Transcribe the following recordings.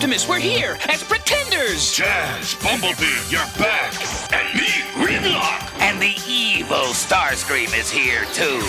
Optimus, we're here as Pretenders! Jazz, Bumblebee, you're back! And me, Grimlock! And the evil Starscream is here, too.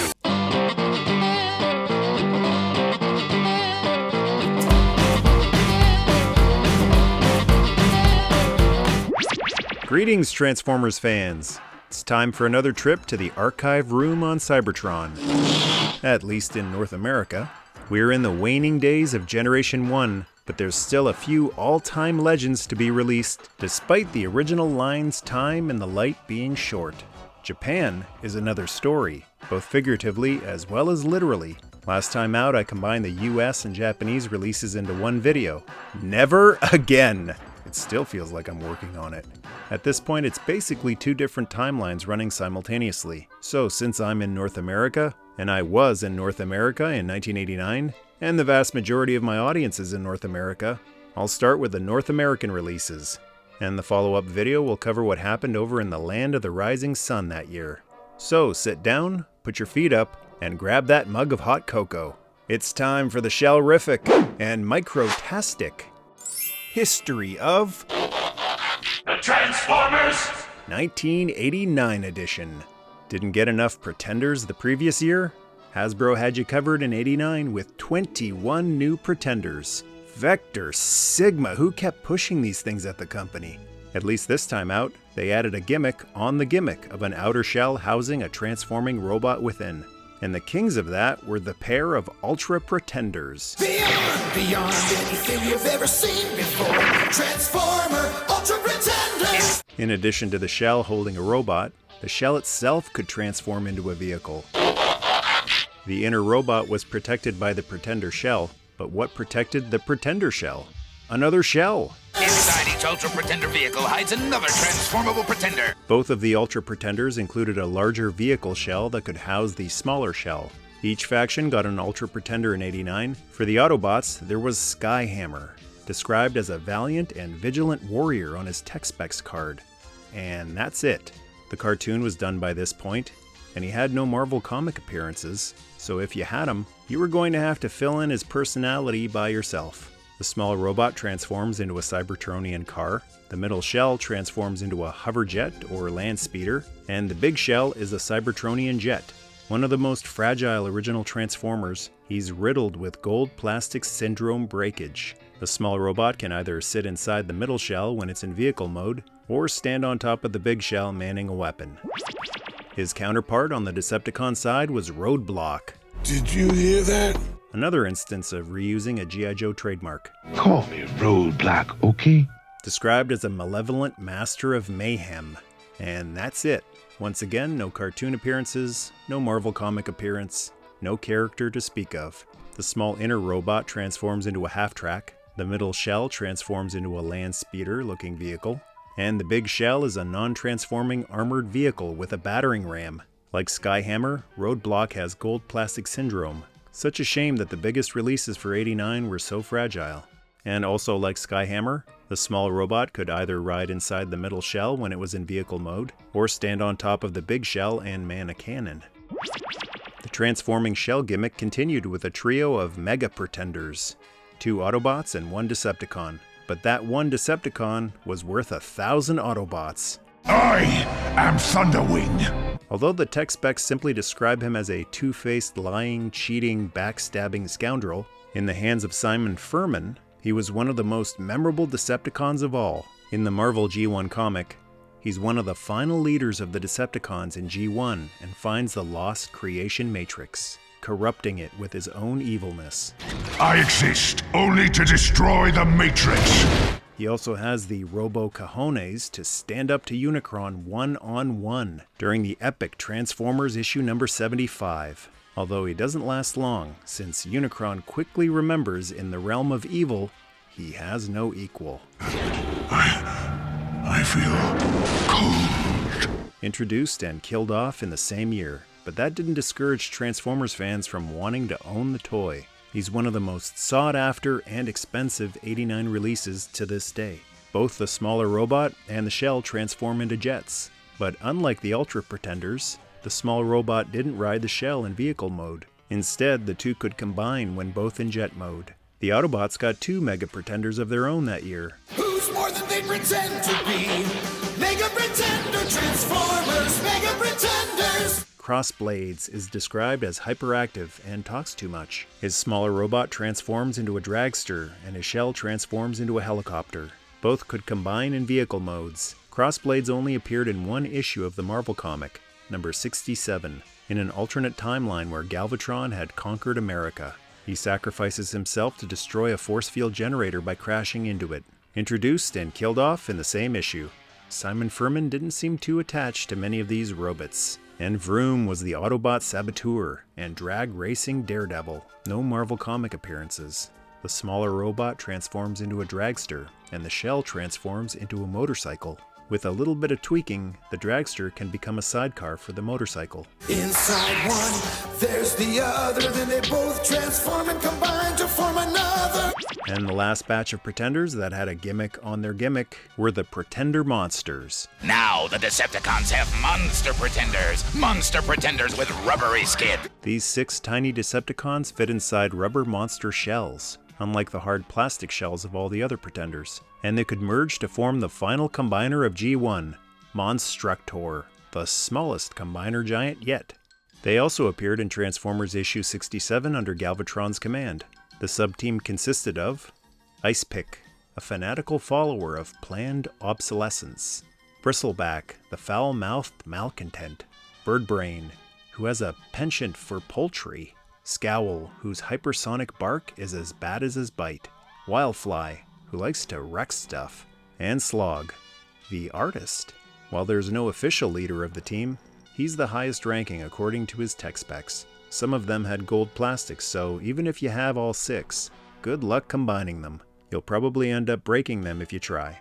Greetings, Transformers fans! It's time for another trip to the archive room on Cybertron. At least in North America. We're in the waning days of Generation 1, but there's still a few all-time legends to be released, despite the original line's time and the light being short. Japan is another story, both figuratively as well as literally. Last time out, I combined the US and Japanese releases into one video. Never again! It still feels like I'm working on it. At this point, it's basically two different timelines running simultaneously. So since I'm in North America, and I was in North America in 1989, and the vast majority of my audience is in North America, I'll start with the North American releases. And the follow-up video will cover what happened over in the land of the rising sun that year. So sit down, put your feet up, and grab that mug of hot cocoa. It's time for the Shellrific and Microtastic History of The Transformers! 1989 edition. Didn't get enough Pretenders the previous year? Hasbro had you covered in '89 with 21 new Pretenders. Vector, Sigma, who kept pushing these things at the company? At least this time out, they added a gimmick on the gimmick of an outer shell housing a transforming robot within. And the kings of that were the pair of Ultra Pretenders. Beyond anything you've ever seen before. Transformer Ultra Pretenders! In addition to the shell holding a robot, the shell itself could transform into a vehicle. The inner robot was protected by the Pretender shell, but what protected the Pretender shell? Another shell! Inside each Ultra Pretender vehicle hides another transformable Pretender. Both of the Ultra Pretenders included a larger vehicle shell that could house the smaller shell. Each faction got an Ultra Pretender in '89. For the Autobots, there was Skyhammer, described as a valiant and vigilant warrior on his tech specs card. And that's it. The cartoon was done by this point, and he had no Marvel comic appearances, so if you had him, you were going to have to fill in his personality by yourself. The small robot transforms into a Cybertronian car, the middle shell transforms into a hoverjet or land speeder, and the big shell is a Cybertronian jet. One of the most fragile original Transformers, he's riddled with gold plastic syndrome breakage. The small robot can either sit inside the middle shell when it's in vehicle mode, or stand on top of the big shell manning a weapon. His counterpart on the Decepticon side was Roadblock. Did you hear that? Another instance of reusing a G.I. Joe trademark. Call me Roadblock, okay? Described as a malevolent master of mayhem. And that's it. Once again, no cartoon appearances, no Marvel comic appearance, no character to speak of. The small inner robot transforms into a half-track, the middle shell transforms into a land speeder-looking vehicle, and the big shell is a non-transforming armored vehicle with a battering ram. Like Skyhammer, Roadblock has gold plastic syndrome. Such a shame that the biggest releases for '89 were so fragile. And also like Skyhammer, the small robot could either ride inside the middle shell when it was in vehicle mode, or stand on top of the big shell and man a cannon. The transforming shell gimmick continued with a trio of Mega Pretenders. 2 Autobots and 1 Decepticon. But that 1 Decepticon was worth 1,000 Autobots. I am Thunderwing! Although the tech specs simply describe him as a two-faced, lying, cheating, backstabbing scoundrel, in the hands of Simon Furman, he was one of the most memorable Decepticons of all. In the Marvel G1 comic, he's one of the final leaders of the Decepticons in G1 and finds the lost creation matrix, corrupting it with his own evilness. I exist only to destroy the Matrix! He also has the robo-cojones to stand up to Unicron one-on-one during the epic Transformers issue number 75. Although he doesn't last long, since Unicron quickly remembers in the realm of evil, he has no equal. I feel cold. Introduced and killed off in the same year, but that didn't discourage Transformers fans from wanting to own the toy. He's one of the most sought-after and expensive '89 releases to this day. Both the smaller robot and the shell transform into jets, but unlike the Ultra Pretenders, the small robot didn't ride the shell in vehicle mode. Instead, the two could combine when both in jet mode. The Autobots got 2 Mega Pretenders of their own that year. Who's more than they pretend to be? Mega Pretender Transformers, Mega Pretenders! Crossblades is described as hyperactive and talks too much. His smaller robot transforms into a dragster, and his shell transforms into a helicopter. Both could combine in vehicle modes. Crossblades only appeared in one issue of the Marvel comic, number 67, in an alternate timeline where Galvatron had conquered America. He sacrifices himself to destroy a force field generator by crashing into it. Introduced and killed off in the same issue. Simon Furman didn't seem too attached to many of these robots. And Vroom was the Autobot saboteur and drag racing daredevil. No Marvel comic appearances. The smaller robot transforms into a dragster, and the shell transforms into a motorcycle. With a little bit of tweaking, the dragster can become a sidecar for the motorcycle. Inside one, there's the other, then they both transform and combine to form another. And the last batch of Pretenders that had a gimmick on their gimmick were the Pretender Monsters. Now the Decepticons have monster pretenders with rubbery skin. These 6 tiny Decepticons fit inside rubber monster shells, unlike the hard plastic shells of all the other Pretenders. And they could merge to form the final combiner of G1, Monstructor, the smallest combiner giant yet. They also appeared in Transformers issue 67 under Galvatron's command. The sub-team consisted of Icepick, a fanatical follower of planned obsolescence; Bristleback, the foul-mouthed malcontent; Birdbrain, who has a penchant for poultry; Scowl, whose hypersonic bark is as bad as his bite; Wildfly, who likes to wreck stuff; and Slog, the artist. While there's no official leader of the team, he's the highest ranking according to his tech specs. Some of them had gold plastics, so even if you have all 6, good luck combining them. You'll probably end up breaking them if you try.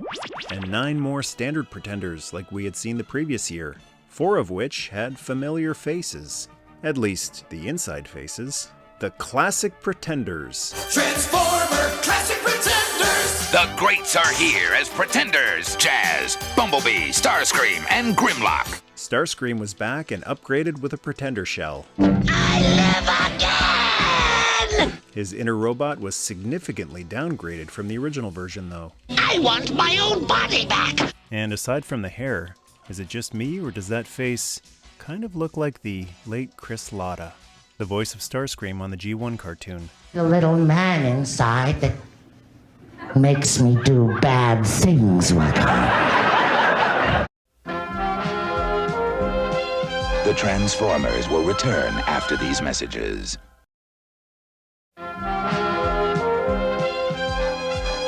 And 9 more standard Pretenders like we had seen the previous year, 4 of which had familiar faces. At least the inside faces. The Classic Pretenders. Transformer Classic Pretenders! The greats are here as Pretenders: Jazz, Bumblebee, Starscream, and Grimlock. Starscream was back and upgraded with a Pretender shell. I live again! His inner robot was significantly downgraded from the original version though. I want my own body back! And aside from the hair, is it just me or does that face kind of look like the late Chris Latta, the voice of Starscream on the G1 cartoon? The little man inside that makes me do bad things with her. The Transformers will return after these messages.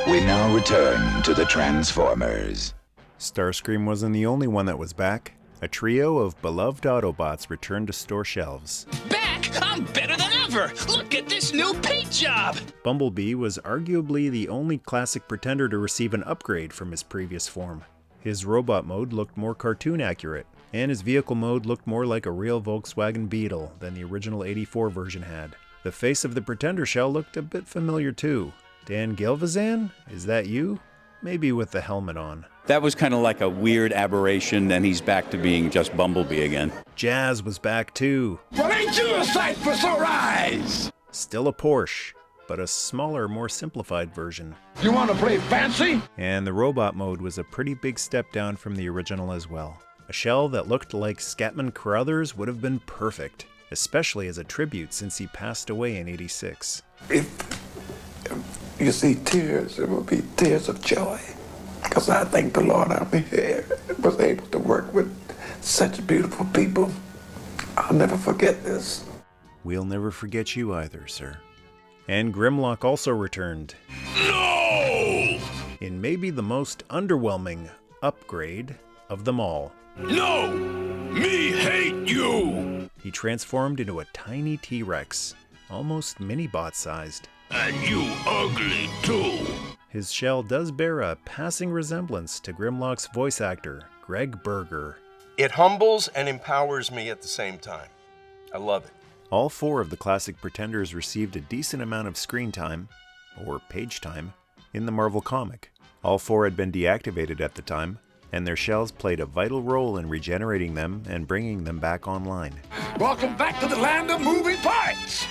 We now return to the Transformers. Starscream wasn't the only one that was back. A trio of beloved Autobots returned to store shelves. Back? I'm better than ever! Look at this new paint job! Bumblebee was arguably the only classic Pretender to receive an upgrade from his previous form. His robot mode looked more cartoon accurate, and his vehicle mode looked more like a real Volkswagen Beetle than the original '84 version had. The face of the Pretender shell looked a bit familiar too. Dan Gilvezan? Is that you? Maybe with the helmet on. That was kind of like a weird aberration, and he's back to being just Bumblebee again. Jazz was back too. Well, ain't you a sight for sore eyes? Still a Porsche, but a smaller, more simplified version. You want to play fancy? And the robot mode was a pretty big step down from the original as well. A shell that looked like Scatman Crothers would have been perfect, especially as a tribute since he passed away in '86. If you see tears, it will be tears of joy. Because I thank the Lord I'm here, was able to work with such beautiful people. I'll never forget this. We'll never forget you either, sir. And Grimlock also returned. No! In maybe the most underwhelming upgrade of them all. No! Me hate you! He transformed into a tiny T-Rex, almost mini-bot sized. And you ugly too! His shell does bear a passing resemblance to Grimlock's voice actor, Greg Berger. It humbles and empowers me at the same time. I love it. All 4 of the classic Pretenders received a decent amount of screen time, or page time, in the Marvel comic. All 4 had been deactivated at the time, and their shells played a vital role in regenerating them and bringing them back online. Welcome back to the land of moving parts!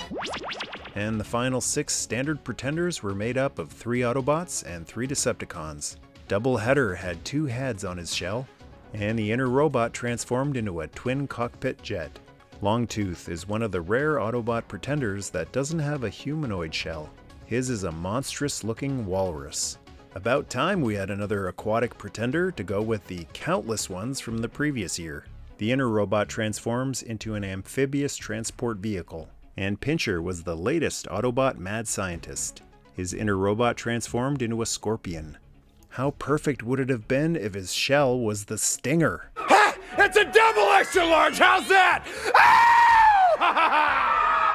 and the final 6 standard pretenders were made up of 3 Autobots and 3 Decepticons. Doubleheader had 2 heads on his shell, and the inner robot transformed into a twin cockpit jet. Longtooth is one of the rare Autobot pretenders that doesn't have a humanoid shell. His is a monstrous-looking walrus. About time we had another aquatic pretender to go with the countless ones from the previous year. The inner robot transforms into an amphibious transport vehicle, and Pincher was the latest Autobot mad scientist. His inner robot transformed into a scorpion. How perfect would it have been if his shell was the Stinger? Ha! It's a double extra large! How's that?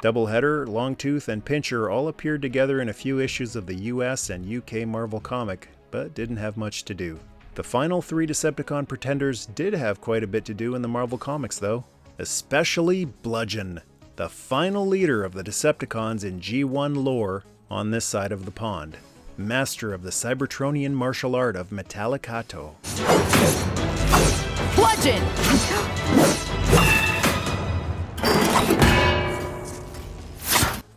Doubleheader, Longtooth, and Pincher all appeared together in a few issues of the US and UK Marvel comic, but didn't have much to do. The final 3 Decepticon pretenders did have quite a bit to do in the Marvel comics though, especially Bludgeon, the final leader of the Decepticons in G1 lore on this side of the pond. Master of the Cybertronian martial art of Metallicato. Bludgeon!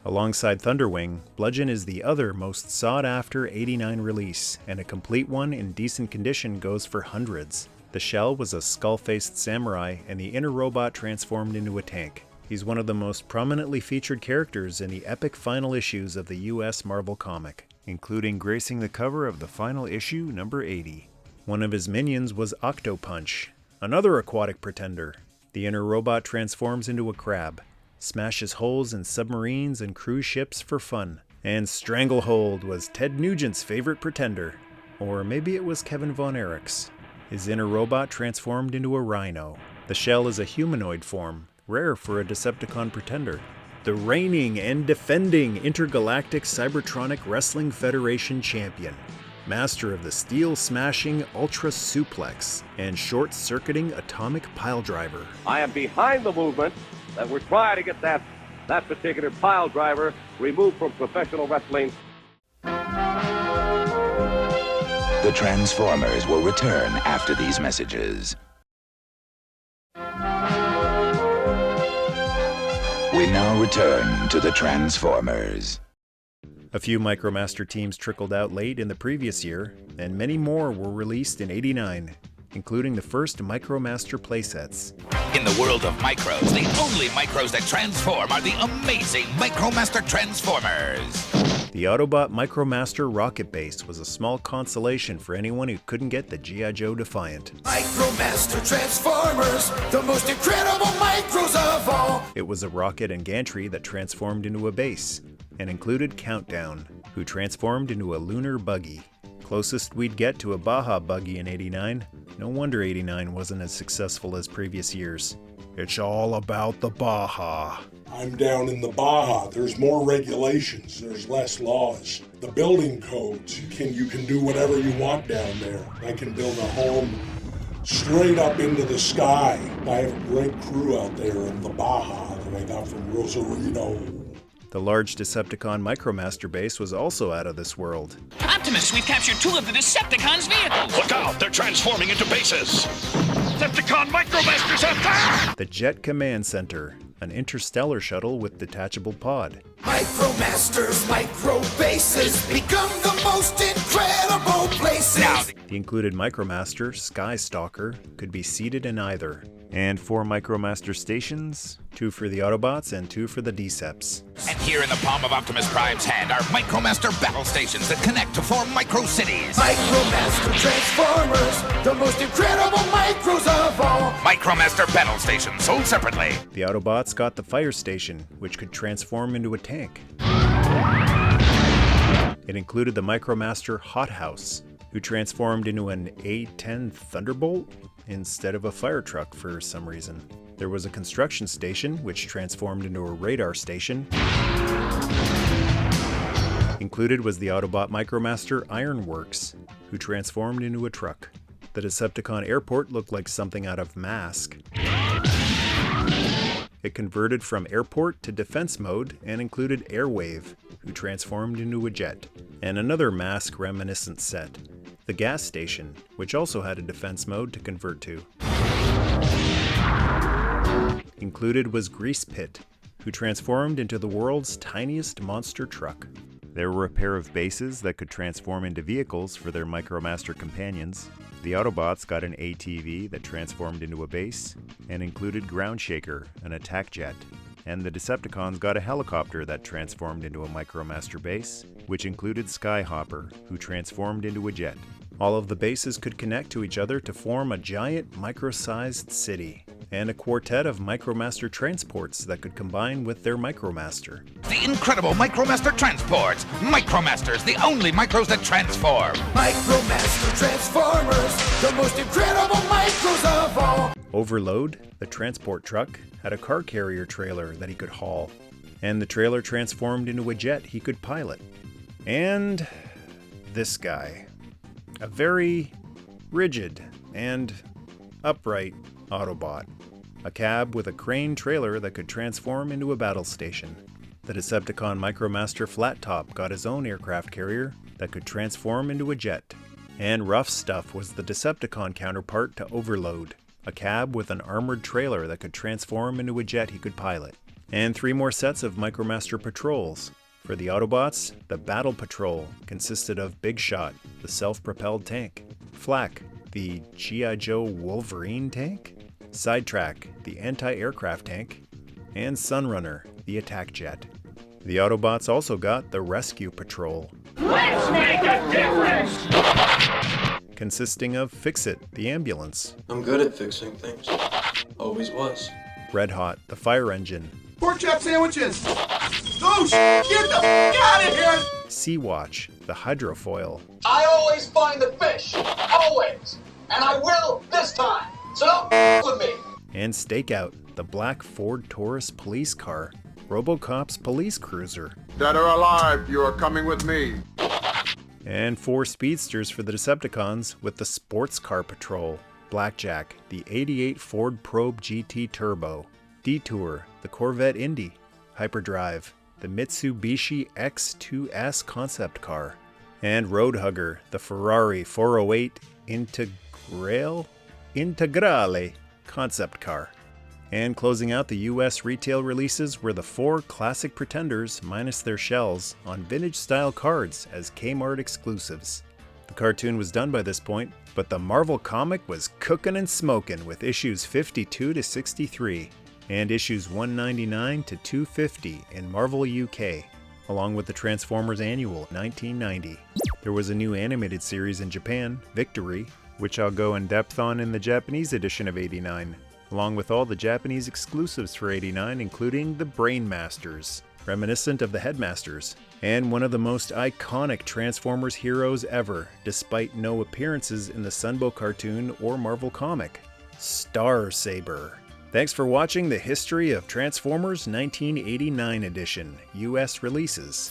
Alongside Thunderwing, Bludgeon is the other most sought-after '89 release, and a complete one in decent condition goes for hundreds. The shell was a skull-faced samurai, and the inner robot transformed into a tank. He's one of the most prominently featured characters in the epic final issues of the US Marvel comic, including gracing the cover of the final issue, number 80. One of his minions was Octopunch, another aquatic pretender. The inner robot transforms into a crab, smashes holes in submarines and cruise ships for fun. And Stranglehold was Ted Nugent's favorite pretender. Or maybe it was Kevin Von Erich's. His inner robot transformed into a rhino. The shell is a humanoid form, rare for a Decepticon pretender. The reigning and defending Intergalactic Cybertronic Wrestling Federation champion, master of the steel-smashing Ultra Suplex and short-circuiting Atomic Piledriver. I am behind the movement that we're trying to get that particular pile driver removed from professional wrestling. The Transformers will return after these messages. We now return to the Transformers. A few Micromaster teams trickled out late in the previous year, and many more were released in '89, including the first Micromaster playsets. In the world of micros, the only micros that transform are the amazing Micromaster Transformers. The Autobot Micromaster Rocket Base was a small consolation for anyone who couldn't get the G.I. Joe Defiant. Micromaster Transformers, the most incredible micros of all. It was a rocket and gantry that transformed into a base, and included Countdown, who transformed into a lunar buggy. Closest we'd get to a Baja buggy in '89. No wonder '89 wasn't as successful as previous years. It's all about the Baja. I'm down in the Baja. There's more regulations. There's less laws. The building codes, you can do whatever you want down there. I can build a home straight up into the sky. I have a great crew out there in the Baja that I got from Rosarito. The large Decepticon Micromaster base was also out of this world. Optimus, we've captured 2 of the Decepticons' vehicles! Look out! They're transforming into bases! Decepticon Micromasters attack! The Jet Command Center, an interstellar shuttle with detachable pod. Micromasters, micro bases become the most incredible places. The included Micromaster, Skystalker, could be seated in either. And 4 Micromaster stations, 2 for the Autobots and 2 for the Deceps. And here in the palm of Optimus Prime's hand are Micromaster battle stations that connect to form micro cities. Micromaster Transformers, the most incredible micros of all. Micromaster battle stations sold separately. The Autobots got the Fire Station, which could transform into a tank. It included the Micromaster Hothouse, who transformed into an A-10 Thunderbolt instead of a fire truck for some reason. There was a construction station, which transformed into a radar station. Included was the Autobot Micromaster Ironworks, who transformed into a truck. The Decepticon airport looked like something out of Mask. It converted from airport to defense mode and included Airwave, who transformed into a jet, and another Mask reminiscent set, the gas station, which also had a defense mode to convert to. Included was Grease Pit, who transformed into the world's tiniest monster truck. There were a pair of bases that could transform into vehicles for their Micromaster companions. The Autobots got an ATV that transformed into a base and included Ground Shaker, an attack jet. And the Decepticons got a helicopter that transformed into a Micromaster base, which included Skyhopper, who transformed into a jet. All of the bases could connect to each other to form a giant micro-sized city, and a quartet of Micromaster transports that could combine with their Micromaster. The incredible Micromaster transports! Micromasters, the only micros that transform! Micromaster Transformers, the most incredible micros of all. Overload, the transport truck, had a car carrier trailer that he could haul, and the trailer transformed into a jet he could pilot. And this guy. A very rigid and upright Autobot. A cab with a crane trailer that could transform into a battle station. The Decepticon Micromaster Flat Top got his own aircraft carrier that could transform into a jet. And Rough Stuff was the Decepticon counterpart to Overload. A cab with an armored trailer that could transform into a jet he could pilot. And 3 more sets of Micromaster patrols. For the Autobots, the Battle Patrol consisted of Big Shot, the self-propelled tank, Flak, the G.I. Joe Wolverine tank, Sidetrack, the anti-aircraft tank, and Sunrunner, the attack jet. The Autobots also got the Rescue Patrol. Let's make a difference! Consisting of Fix-It, the ambulance, I'm good at fixing things. Always was. Red Hot, the fire engine, Pork chop sandwiches! Oh, get the out of here! Sea-Watch, the hydrofoil, I always find the fish. Always. And I will this time. So don't f with me. and Stakeout, the black Ford Taurus police car, RoboCop's police cruiser. Dead or alive, you are coming with me. And 4 speedsters for the Decepticons with the Sports Car Patrol, Blackjack, the 88 Ford Probe GT Turbo, Detour, the Corvette Indy, Hyperdrive, the Mitsubishi X2S concept car, and Roadhugger, the Ferrari 408 Integrale concept car. And closing out the US retail releases were the 4 classic Pretenders minus their shells on vintage style cards as Kmart exclusives. The cartoon was done by this point, but the Marvel comic was cooking and smoking with issues 52 to 63 and issues 199 to 250 in Marvel UK, along with the Transformers Annual 1990. There was a new animated series in Japan, Victory, which I'll go in depth on in the Japanese edition of '89, along with all the Japanese exclusives for '89, including the Brainmasters, reminiscent of the Headmasters, and one of the most iconic Transformers heroes ever, despite no appearances in the Sunbow cartoon or Marvel comic, Star Saber. Thanks for watching the History of Transformers 1989 edition, US releases.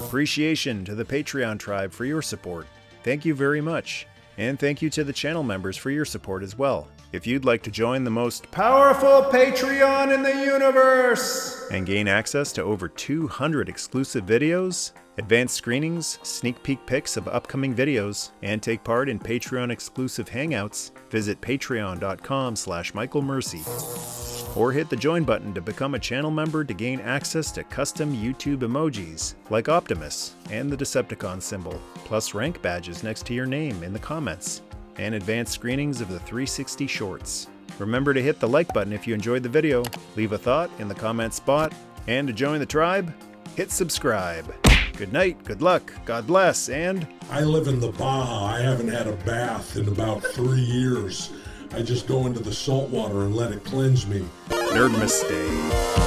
Appreciation to the Patreon tribe for your support. Thank you very much. And thank you to the channel members for your support as well. If you'd like to join the most powerful Patreon in the universe and gain access to over 200 exclusive videos, advanced screenings, sneak peek pics of upcoming videos, and take part in Patreon exclusive hangouts, visit patreon.com/michaelmercy. Or hit the join button to become a channel member to gain access to custom YouTube emojis like Optimus and the Decepticon symbol, plus rank badges next to your name in the comments, and advanced screenings of the 360 shorts. Remember to hit the like button if you enjoyed the video, leave a thought in the comment spot, and to join the tribe, hit subscribe. Good night, good luck, God bless, and... I live in the Baja. I haven't had a bath in about 3 years. I just go into the salt water and let it cleanse me. Nerdmas Day.